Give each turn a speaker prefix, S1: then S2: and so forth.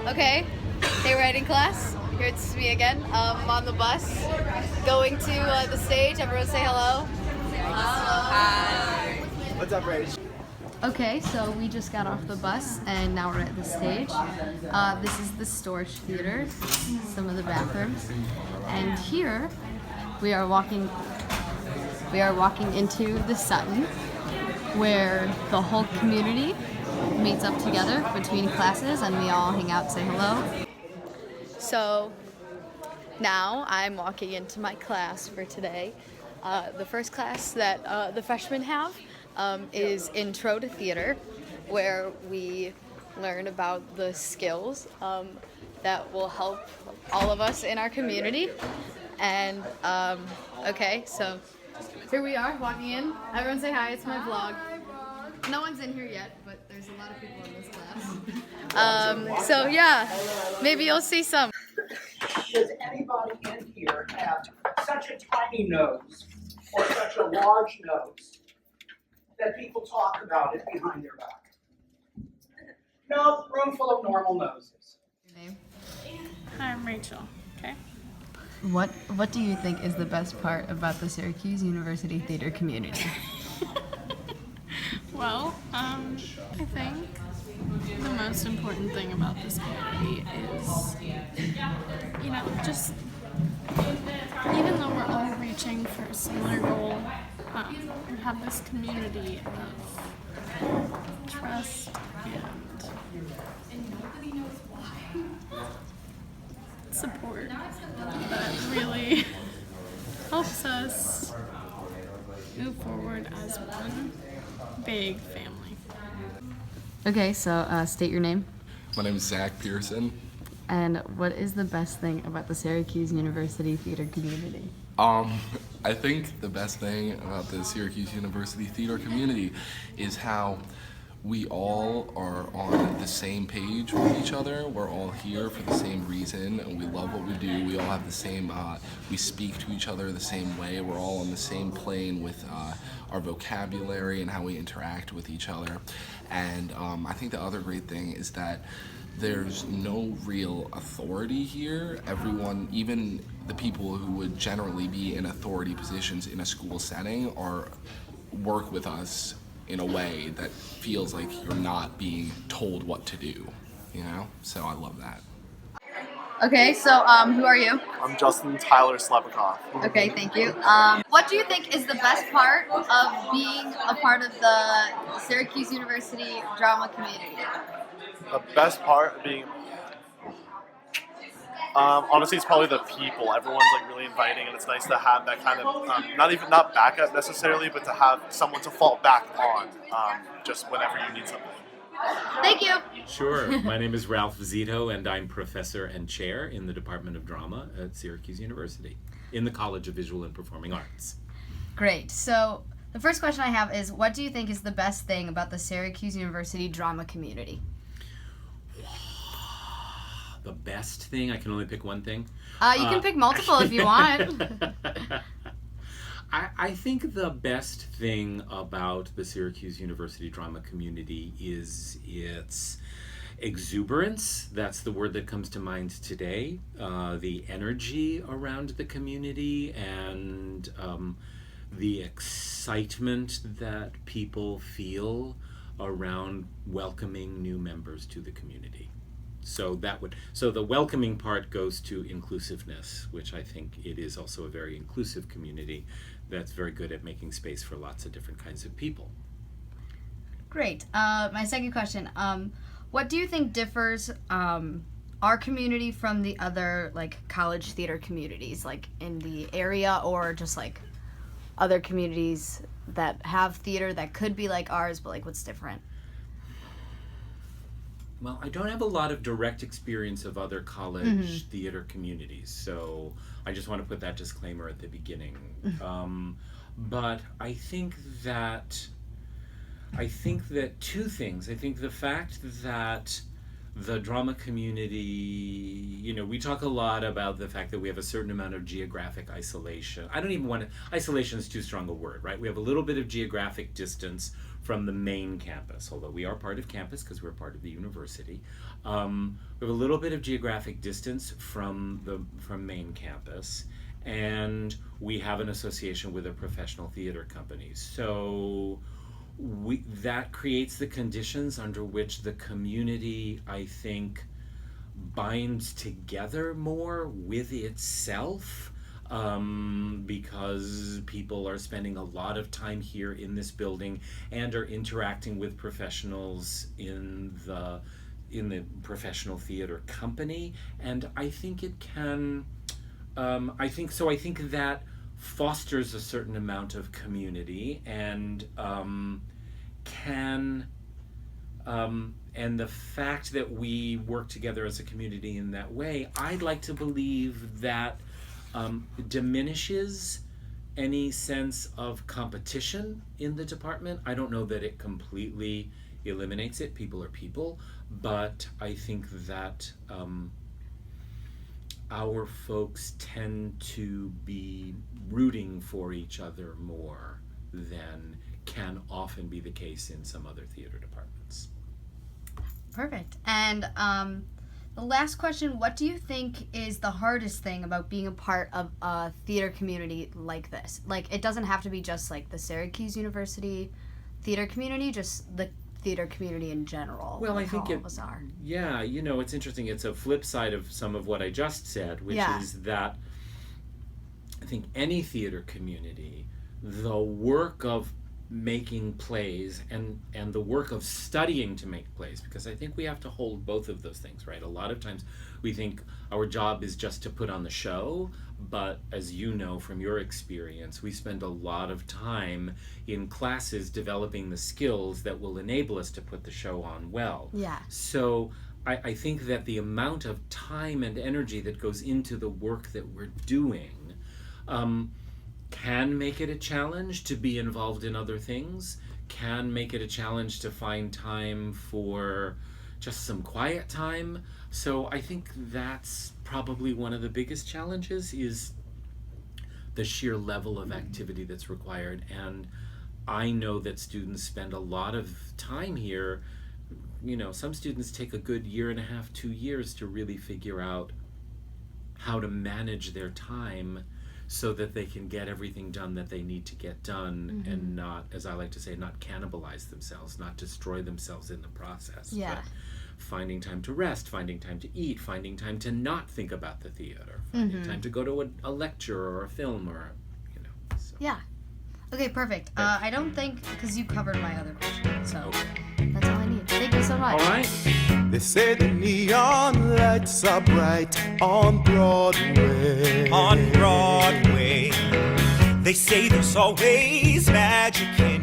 S1: Okay, hey writing class, here it's me again. I'm on the bus, going to the stage. Everyone say hello.
S2: Hi.
S3: What's up, Rach?
S1: Okay, so we just got off the bus and now we're at the stage. This is the Storage Theater, some of the bathrooms. And here we are walking into the Sutton, where the whole community meets up together between classes and we all hang out and say hello. So now I'm walking into my class for today. The first class that the freshmen have is Intro to Theater, where we learn about the skills that will help all of us in our community. And okay, so here we are walking in. Everyone say hi, it's my vlog. No one's in here yet, but there's a lot of people in this class. So yeah, maybe you'll see some.
S4: Does anybody in here have such a tiny nose or such a large nose that people talk about it behind their back? No, room full of normal noses.
S1: Your name?
S2: Hi, I'm Rachel. Okay.
S1: What do you think is the best part about the Syracuse University theater community?
S2: Well, I think the most important thing about this community is, just even though we're all reaching for a similar goal, we have this community of trust and support that really helps us move forward as one big family.
S1: Okay, so state your name.
S5: My name is Zach Pearson.
S1: And what is the best thing about the Syracuse University theater community?
S5: I think the best thing about the Syracuse University theater community is how we all are on the same page with each other. We're all here for the same reason, and we love what we do. We all have the same, we speak to each other the same way. We're all on the same plane with our vocabulary and how we interact with each other. And I think the other great thing is that there's no real authority here. Everyone, even the people who would generally be in authority positions in a school setting, work with us in a way that feels like you're not being told what to do, So I love that.
S1: Okay, so who are you?
S3: I'm Justin Tyler Slepikoff.
S1: Okay, thank you. What do you think is the best part of being a part of the Syracuse University drama community?
S3: The best part of being, honestly, it's probably the people. Everyone's like really inviting, and it's nice to have that kind of not backup necessarily, but to have someone to fall back on just whenever you need something.
S1: Thank you.
S6: Sure. My name is Ralph Zito, and I'm professor and chair in the Department of Drama at Syracuse University in the College of Visual and Performing Arts.
S1: Great. So the first question I have is, what do you think is the best thing about the Syracuse University drama community?
S6: The best thing? I can only pick one thing.
S1: You can pick multiple if you want.
S6: I think the best thing about the Syracuse University drama community is its exuberance. That's the word that comes to mind today. The energy around the community and the excitement that people feel around welcoming new members to the community. So the welcoming part goes to inclusiveness, which I think it is also a very inclusive community that's very good at making space for lots of different kinds of people.
S1: Great. My second question, what do you think differs our community from the other college theater communities, in the area, or just other communities that have theater that could be like ours, but what's different?
S6: Well, I don't have a lot of direct experience of other college theater communities, so I just want to put that disclaimer at the beginning. But I think that two things. I think the fact that the drama community, you know, we talk a lot about the fact that we have a certain amount of geographic isolation. I don't even want to, isolation is too strong a word, right? We have a little bit of geographic distance from the main campus, although we are part of campus because we're part of the university. We have a little bit of geographic distance from main campus, and we have an association with a professional theater company. So that creates the conditions under which the community, I think, binds together more with itself, because people are spending a lot of time here in this building and are interacting with professionals in the professional theater company. And I think it can, I think that fosters a certain amount of community, and and the fact that we work together as a community in that way, I'd like to believe that diminishes any sense of competition in the department. I don't know that it completely eliminates it. People are people, but I think that our folks tend to be rooting for each other more than can often be the case in some other theater departments.
S1: Perfect. And the last question, what do you think is the hardest thing about being a part of a theater community like this? Like, it doesn't have to be just like the Syracuse University theater community, just the theater community in general.
S6: Well,
S1: like
S6: I think
S1: all of us are.
S6: Yeah, you know, it's interesting. It's a flip side of some of what I just said, which is that I think any theater community, the work of making plays and the work of studying to make plays, because I think we have to hold both of those things, right? A lot of times we think our job is just to put on the show, but as you know from your experience, we spend a lot of time in classes developing the skills that will enable us to put the show on well.
S1: Yeah.
S6: So I think that the amount of time and energy that goes into the work that we're doing can make it a challenge to be involved in other things, can make it a challenge to find time for just some quiet time. So I think that's probably one of the biggest challenges, is the sheer level of activity that's required. And I know that students spend a lot of time here. You know, some students take a good 1.5 years, 2 years to really figure out how to manage their time so that they can get everything done that they need to get done, and not, as I like to say, not cannibalize themselves, not destroy themselves in the process.
S1: Yeah.
S6: But finding time to rest, finding time to eat, finding time to not think about the theater, finding time to go to a lecture or a film, or, you know. So.
S1: Yeah. Okay, perfect. I don't think, because you covered my other question, so
S6: Okay.
S1: that's all I need. Thank you so much.
S6: All right.
S7: They say the neon lights are bright on Broadway.
S8: On Broadway, they say there's always magic in